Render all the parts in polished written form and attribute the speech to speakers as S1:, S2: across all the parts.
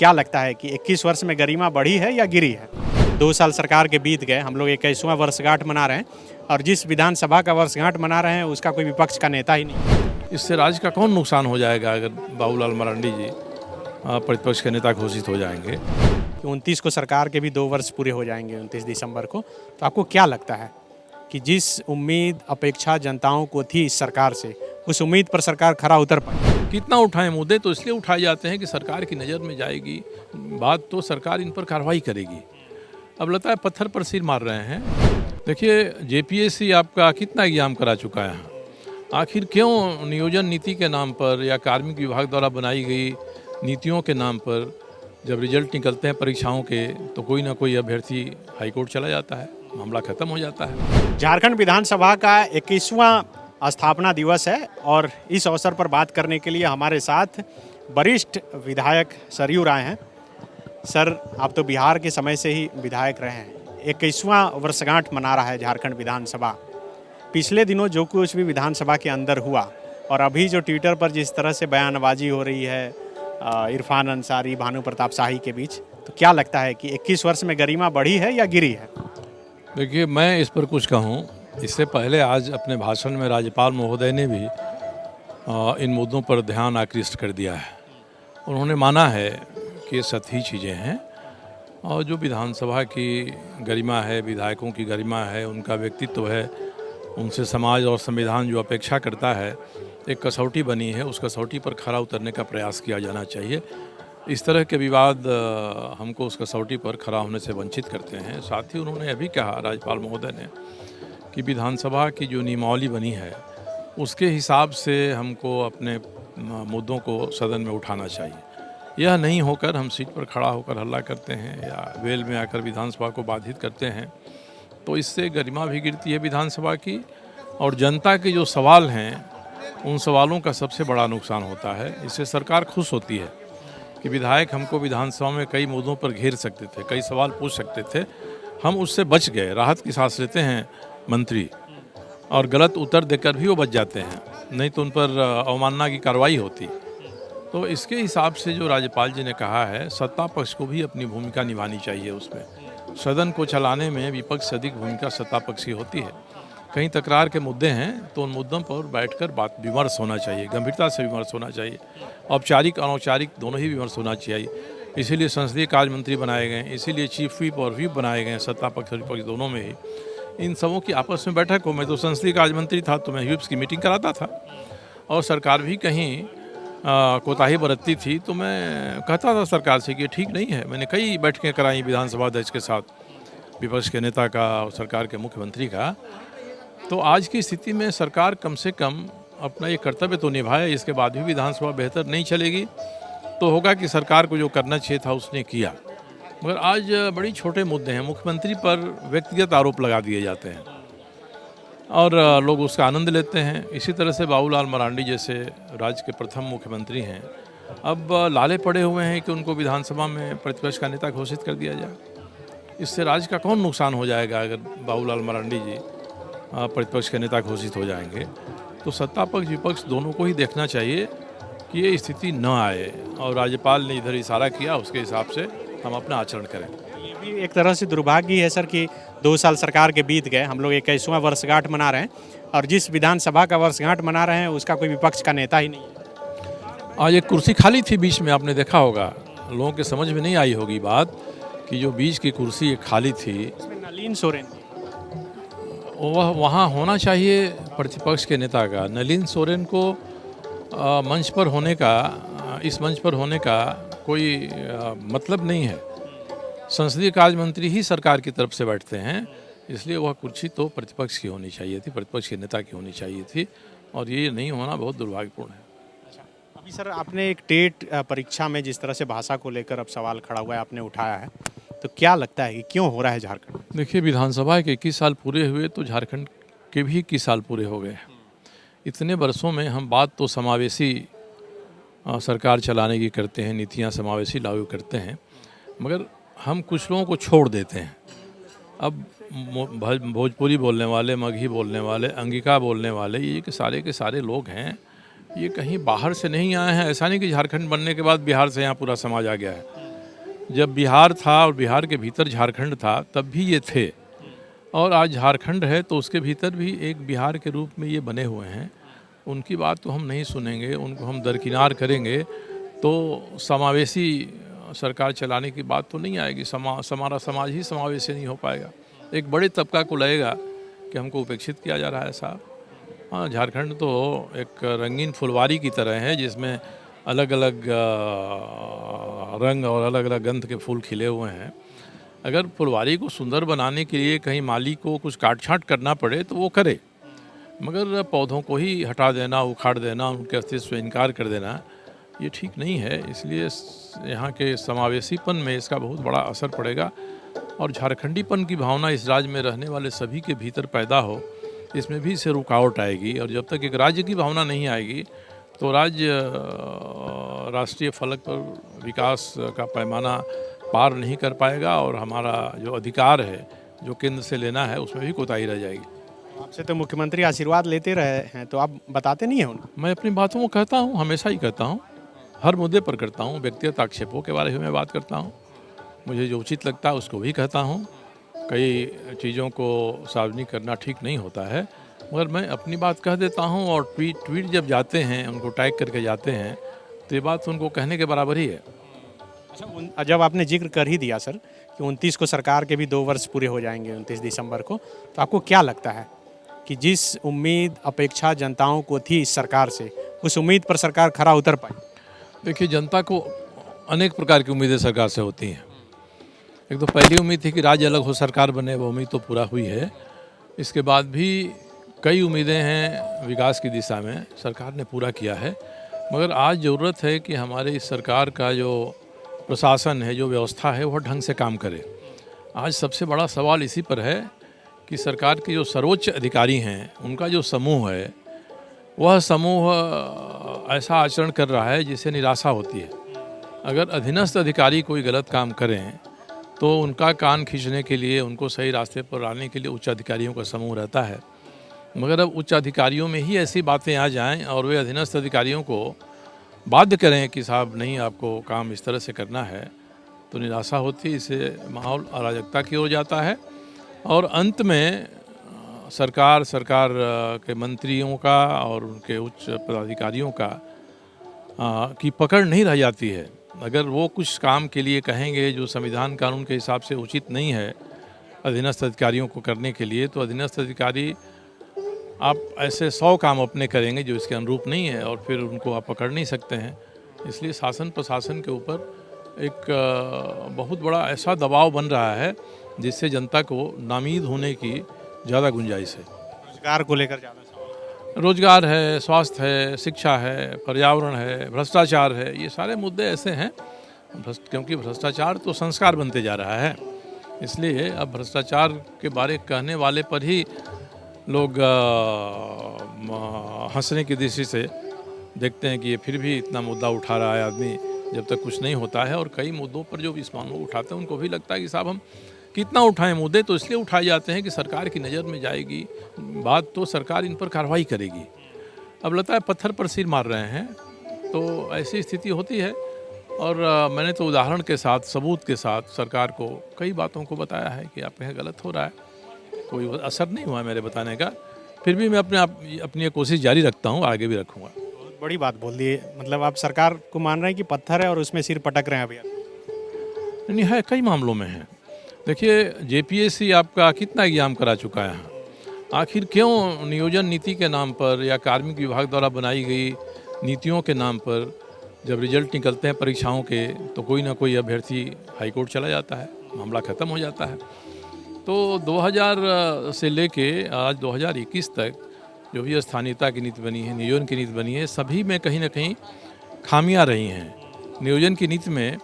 S1: क्या लगता है कि 21 वर्ष में गरिमा बढ़ी है या गिरी है? 2 साल सरकार के बीत गए, हम लोग 21वां वर्षगांठ मना रहे हैं और जिस विधानसभा का वर्षगांठ मना रहे हैं उसका कोई विपक्ष का नेता ही नहीं।
S2: इससे राज्य का कौन नुकसान हो जाएगा अगर बाबूलाल मरांडी जी प्रतिपक्ष के नेता घोषित हो जाएंगे।
S1: 29 को सरकार के भी 2 वर्ष पूरे हो जाएंगे 29 दिसंबर को। तो आपको क्या लगता है कि जिस उम्मीद अपेक्षा जनताओं को थी इस सरकार से, उस उम्मीद पर सरकार खरा उतर पाई?
S2: कितना उठाएं मुद्दे तो इसलिए उठाए जाते हैं कि सरकार की नज़र में जाएगी बात तो सरकार इन पर कार्रवाई करेगी। अब लगता है पत्थर पर सिर मार रहे हैं। देखिए जेपीएससी आपका कितना एग्जाम करा चुका है, आखिर क्यों नियोजन नीति के नाम पर या कार्मिक विभाग द्वारा बनाई गई नीतियों के नाम पर जब रिजल्ट निकलते हैं परीक्षाओं के तो कोई ना कोई अभ्यर्थी हाईकोर्ट चला जाता है, मामला खत्म हो जाता है।
S1: झारखंड विधानसभा का 21वां स्थापना दिवस है और इस अवसर पर बात करने के लिए हमारे साथ वरिष्ठ विधायक सरयू राय हैं। सर, आप तो बिहार के समय से ही विधायक रहे हैं। 21वां वर्षगांठ मना रहा है झारखंड विधानसभा। पिछले दिनों जो कुछ भी विधानसभा के अंदर हुआ और अभी जो ट्विटर पर जिस तरह से बयानबाजी हो रही है इरफान अंसारी, भानु प्रताप शाही के बीच, तो क्या लगता है कि 21 वर्ष में गरिमा बढ़ी है या गिरी है?
S2: देखिए मैं इस पर कुछ कहूँ इससे पहले आज अपने भाषण में राज्यपाल महोदय ने भी इन मुद्दों पर ध्यान आकृष्ट कर दिया है। उन्होंने माना है कि ये सतही चीज़ें हैं और जो विधानसभा की गरिमा है, विधायकों की गरिमा है, उनका व्यक्तित्व है, उनसे समाज और संविधान जो अपेक्षा करता है, एक कसौटी बनी है, उस कसौटी पर खरा उतरने का प्रयास किया जाना चाहिए। इस तरह के विवाद हमको उस कसौटी पर खरा होने से वंचित करते हैं। साथ ही उन्होंने अभी कहा राज्यपाल महोदय ने कि विधानसभा की जो नियमावली बनी है उसके हिसाब से हमको अपने मुद्दों को सदन में उठाना चाहिए। यह नहीं होकर हम सीट पर खड़ा होकर हल्ला करते हैं या वेल में आकर विधानसभा को बाधित करते हैं तो इससे गरिमा भी गिरती है विधानसभा की और जनता के जो सवाल हैं उन सवालों का सबसे बड़ा नुकसान होता है। इससे सरकार खुश होती है कि विधायक हमको विधानसभा में कई मुद्दों पर घेर सकते थे, कई सवाल पूछ सकते थे, हम उससे बच गए। राहत की सांस लेते हैं मंत्री और गलत उत्तर देकर भी वो बच जाते हैं, नहीं तो उन पर अवमानना की कार्रवाई होती। तो इसके हिसाब से जो राज्यपाल जी ने कहा है सत्ता पक्ष को भी अपनी भूमिका निभानी चाहिए। उसमें सदन को चलाने में विपक्ष से अधिक भूमिका सत्ता पक्ष की होती है। कहीं तकरार के मुद्दे हैं तो उन मुद्दों पर बैठकर बात विमर्श होना चाहिए, गंभीरता से विमर्श होना चाहिए, औपचारिक अनौपचारिक दोनों ही विमर्श होना चाहिए। इसीलिए संसदीय कार्य मंत्री बनाए गए, इसीलिए चीफ व्हिप और व्हिप बनाए गए सत्ता पक्ष और विपक्ष दोनों में ही। इन सबों की आपस में बैठक हो। मैं तो संसदीय कार्य मंत्री था तो मैं व्हिप्स की मीटिंग कराता था और सरकार भी कहीं कोताही बरतती थी तो मैं कहता था सरकार से कि ठीक नहीं है। मैंने कई बैठकें कराई विधानसभा अध्यक्ष के साथ, विपक्ष के नेता का और सरकार के मुख्यमंत्री का। तो आज की स्थिति में सरकार कम से कम अपना ये कर्तव्य तो निभाए, इसके बाद भी विधानसभा बेहतर नहीं चलेगी तो होगा कि सरकार को जो करना चाहिए था उसने किया। मगर आज बड़ी छोटे मुद्दे हैं, मुख्यमंत्री पर व्यक्तिगत आरोप लगा दिए जाते हैं और लोग उसका आनंद लेते हैं। इसी तरह से बाबूलाल मरांडी जैसे राज्य के प्रथम मुख्यमंत्री हैं, अब लाले पड़े हुए हैं कि उनको विधानसभा में प्रतिपक्ष का नेता घोषित कर दिया जाए। इससे राज्य का कौन नुकसान हो जाएगा अगर बाबूलाल मरांडी जी प्रतिपक्ष के नेता घोषित हो जाएंगे। तो सत्ता पक्ष विपक्ष दोनों को ही देखना चाहिए कि ये स्थिति न आए और राज्यपाल ने इधर इशारा किया उसके हिसाब से हम अपना आचरण करें।
S1: ये भी एक तरह से दुर्भाग्य है सर कि 2 साल सरकार के बीत गए, हम लोग 21वां वर्षगांठ मना रहे हैं और जिस विधानसभा का वर्षगांठ मना रहे हैं उसका कोई विपक्ष का नेता ही नहीं है।
S2: आज एक कुर्सी खाली थी बीच में, आपने देखा होगा, लोगों के समझ में नहीं आई होगी बात कि जो बीच की कुर्सी एक खाली थी
S1: नलिन सोरेन,
S2: वह वहाँ होना चाहिए प्रतिपक्ष के नेता का। नलिन सोरेन को मंच पर होने का, इस मंच पर होने का कोई मतलब नहीं है। संसदीय कार्य मंत्री ही सरकार की तरफ से बैठते हैं, इसलिए वह कुर्सी तो प्रतिपक्ष की होनी चाहिए थी, प्रतिपक्ष के नेता की होनी चाहिए थी और ये नहीं होना बहुत दुर्भाग्यपूर्ण है।
S1: अच्छा, अभी सर आपने एक टेट परीक्षा में जिस तरह से भाषा को लेकर अब सवाल खड़ा हुआ है, आपने उठाया है, तो क्या लगता है कि क्यों हो रहा है झारखंड?
S2: देखिए विधानसभा के 21 साल पूरे हुए तो झारखंड के भी 21 साल पूरे हो गए। इतने वर्षों में हम बात तो समावेशी सरकार चलाने की करते हैं, नीतियां समावेशी लागू करते हैं, मगर हम कुछ लोगों को छोड़ देते हैं। अब भोजपुरी बोलने वाले, मगही बोलने वाले, अंगिका बोलने वाले, ये के सारे लोग हैं, ये कहीं बाहर से नहीं आए हैं। ऐसा नहीं कि झारखंड बनने के बाद बिहार से यहाँ पूरा समाज आ गया है। जब बिहार था और बिहार के भीतर झारखंड था तब भी ये थे, और आज झारखंड है तो उसके भीतर भी एक बिहार के रूप में ये बने हुए हैं। उनकी बात तो हम नहीं सुनेंगे, उनको हम दरकिनार करेंगे तो समावेशी सरकार चलाने की बात तो नहीं आएगी। हमारा समाज ही समावेशी नहीं हो पाएगा। एक बड़े तबका को लगेगा कि हमको उपेक्षित किया जा रहा है साहब। हाँ, झारखंड तो एक रंगीन फुलवारी की तरह है जिसमें अलग अलग रंग और अलग अलग गंध के फूल खिले हुए हैं। अगर फुलवारी को सुंदर बनाने के लिए कहीं माली को कुछ काट छाँट करना पड़े तो वो करे, मगर पौधों को ही हटा देना, उखाड़ देना, उनके अस्तित्व से इनकार कर देना, ये ठीक नहीं है। इसलिए यहाँ के समावेशीपन में इसका बहुत बड़ा असर पड़ेगा, और झारखंडीपन की भावना इस राज्य में रहने वाले सभी के भीतर पैदा हो, इसमें भी इससे रुकावट आएगी। और जब तक एक राज्य की भावना नहीं आएगी तो राज्य राष्ट्रीय फलक पर विकास का पैमाना पार नहीं कर पाएगा, और हमारा जो अधिकार है जो केंद्र से लेना है उसमें भी कोताही रह जाएगी।
S1: आपसे तो मुख्यमंत्री आशीर्वाद लेते रहे हैं, तो आप बताते नहीं हैं उनको?
S2: मैं अपनी बातों को कहता हूँ, हमेशा ही कहता हूँ, हर मुद्दे पर करता हूँ। व्यक्तिगत आक्षेपों के बारे में मैं बात करता हूँ, मुझे जो उचित लगता है उसको भी कहता हूँ। कई चीज़ों को सार्वजनिक करना ठीक नहीं होता है, मगर मैं अपनी बात कह देता हूँ। और ट्वीट जब जाते हैं, उनको टैग करके जाते हैं, तो ये बात उनको कहने के बराबर ही है।
S1: अच्छा, जब आपने जिक्र कर ही दिया सर कि 29 को सरकार के भी 2 वर्ष पूरे हो जाएंगे 29 दिसंबर को, तो आपको क्या लगता है कि जिस उम्मीद अपेक्षा जनताओं को थी इस सरकार से, उस उम्मीद पर सरकार खरा उतर पाई?
S2: देखिए, जनता को अनेक प्रकार की उम्मीदें सरकार से होती हैं। एक तो पहली उम्मीद थी कि राज्य अलग हो, सरकार बने, वो उम्मीद तो पूरा हुई है। इसके बाद भी कई उम्मीदें हैं विकास की दिशा में, सरकार ने पूरा किया है। मगर आज ज़रूरत है कि हमारे इस सरकार का जो प्रशासन है, जो व्यवस्था है, वह ढंग से काम करे। आज सबसे बड़ा सवाल इसी पर है कि सरकार के जो सर्वोच्च अधिकारी हैं, उनका जो समूह है, वह समूह ऐसा आचरण कर रहा है जिससे निराशा होती है। अगर अधीनस्थ अधिकारी कोई गलत काम करें तो उनका कान खींचने के लिए, उनको सही रास्ते पर लाने के लिए उच्च अधिकारियों का समूह रहता है। मगर अब उच्च अधिकारियों में ही ऐसी बातें आ जाएं और वे अधीनस्थ अधिकारियों को बाध्य करें कि साहब नहीं, आपको काम इस तरह से करना है, तो निराशा होती है। इससे माहौल अराजकता की ओर जाता है, और अंत में सरकार के मंत्रियों का और उनके उच्च पदाधिकारियों का की पकड़ नहीं रह जाती है। अगर वो कुछ काम के लिए कहेंगे जो संविधान कानून के हिसाब से उचित नहीं है अधीनस्थ अधिकारियों को करने के लिए, तो अधीनस्थ अधिकारी आप ऐसे 100 काम अपने करेंगे जो इसके अनुरूप नहीं है, और फिर उनको आप पकड़ नहीं सकते हैं। इसलिए शासन प्रशासन के ऊपर एक बहुत बड़ा ऐसा दबाव बन रहा है जिससे जनता को नामीद होने की ज़्यादा गुंजाइश है।
S1: रोजगार को लेकर ज़्यादा सवाल?
S2: रोजगार है, स्वास्थ्य है, शिक्षा है, पर्यावरण है, भ्रष्टाचार है, ये सारे मुद्दे ऐसे हैं। क्योंकि भ्रष्टाचार तो संस्कार बनते जा रहा है, इसलिए अब भ्रष्टाचार के बारे कहने वाले पर ही लोग हंसने की दृष्टि से देखते हैं कि ये फिर भी इतना मुद्दा उठा रहा है आदमी, जब तक कुछ नहीं होता है। और कई मुद्दों पर जो इस मामलों उठाते हैं उनको भी लगता है कि साहब हम कितना उठाएं मुद्दे, तो इसलिए उठाए जाते हैं कि सरकार की नज़र में जाएगी बात, तो सरकार इन पर कार्रवाई करेगी। अब लगता है पत्थर पर सिर मार रहे हैं, तो ऐसी स्थिति होती है। और मैंने तो उदाहरण के साथ, सबूत के साथ सरकार को कई बातों को बताया है कि आप यहाँ गलत हो रहा है, कोई असर नहीं हुआ मेरे बताने का। फिर भी मैं अपनी ये कोशिश जारी रखता हूँ, आगे भी रखूँगा।
S1: बहुत बड़ी बात बोल दी, मतलब आप सरकार को मान रहे हैं कि पत्थर है और उसमें सिर पटक रहे हैं अभी?
S2: नहीं है, कई मामलों में है। देखिए, जेपीएससी आपका कितना एग्जाम करा चुका है यहाँ। आखिर क्यों नियोजन नीति के नाम पर या कार्मिक विभाग द्वारा बनाई गई नीतियों के नाम पर जब रिजल्ट निकलते हैं परीक्षाओं के, तो कोई ना कोई अभ्यर्थी हाईकोर्ट चला जाता है, मामला ख़त्म हो जाता है। तो 2000 से लेके आज 2021 तक जो भी स्थानीयता की नीति बनी है, नियोजन की नीति बनी है, सभी में कहीं ना कहीं खामियां रही हैं। नियोजन की नीति में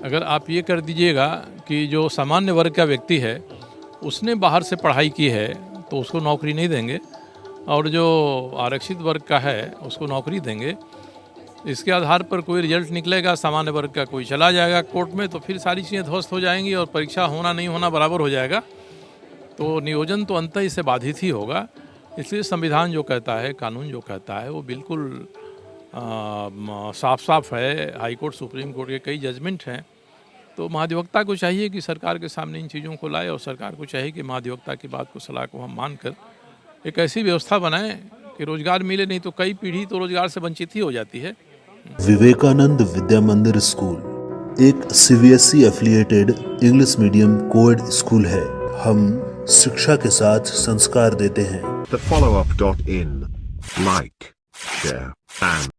S2: अगर आप ये कर दीजिएगा कि जो सामान्य वर्ग का व्यक्ति है उसने बाहर से पढ़ाई की है तो उसको नौकरी नहीं देंगे, और जो आरक्षित वर्ग का है उसको नौकरी देंगे। इसके आधार पर कोई रिजल्ट निकलेगा, सामान्य वर्ग का कोई चला जाएगा कोर्ट में, तो फिर सारी चीज़ें ध्वस्त हो जाएंगी और परीक्षा होना नहीं होना बराबर हो जाएगा। तो नियोजन तो अंततः इससे बाधित ही होगा। इसलिए संविधान जो कहता है, कानून जो कहता है, वो बिल्कुल साफ साफ है। हाई कोर्ट, सुप्रीम कोर्ट के कई जजमेंट हैं तो महाधिवक्ता को चाहिए कि सरकार के सामने इन चीज़ों को लाए और सरकार को चाहिए कि महाधिवक्ता की बात को, सलाह को हम मानकर एक ऐसी व्यवस्था बनाएं कि रोजगार मिले, नहीं तो कई पीढ़ी तो रोजगार से वंचित ही हो जाती है।
S3: विवेकानंद विद्या मंदिर स्कूल एक CBSE affiliated English medium coed school है। हम शिक्षा के साथ संस्कार देते हैं।
S4: The follow-up.in. Like, share, and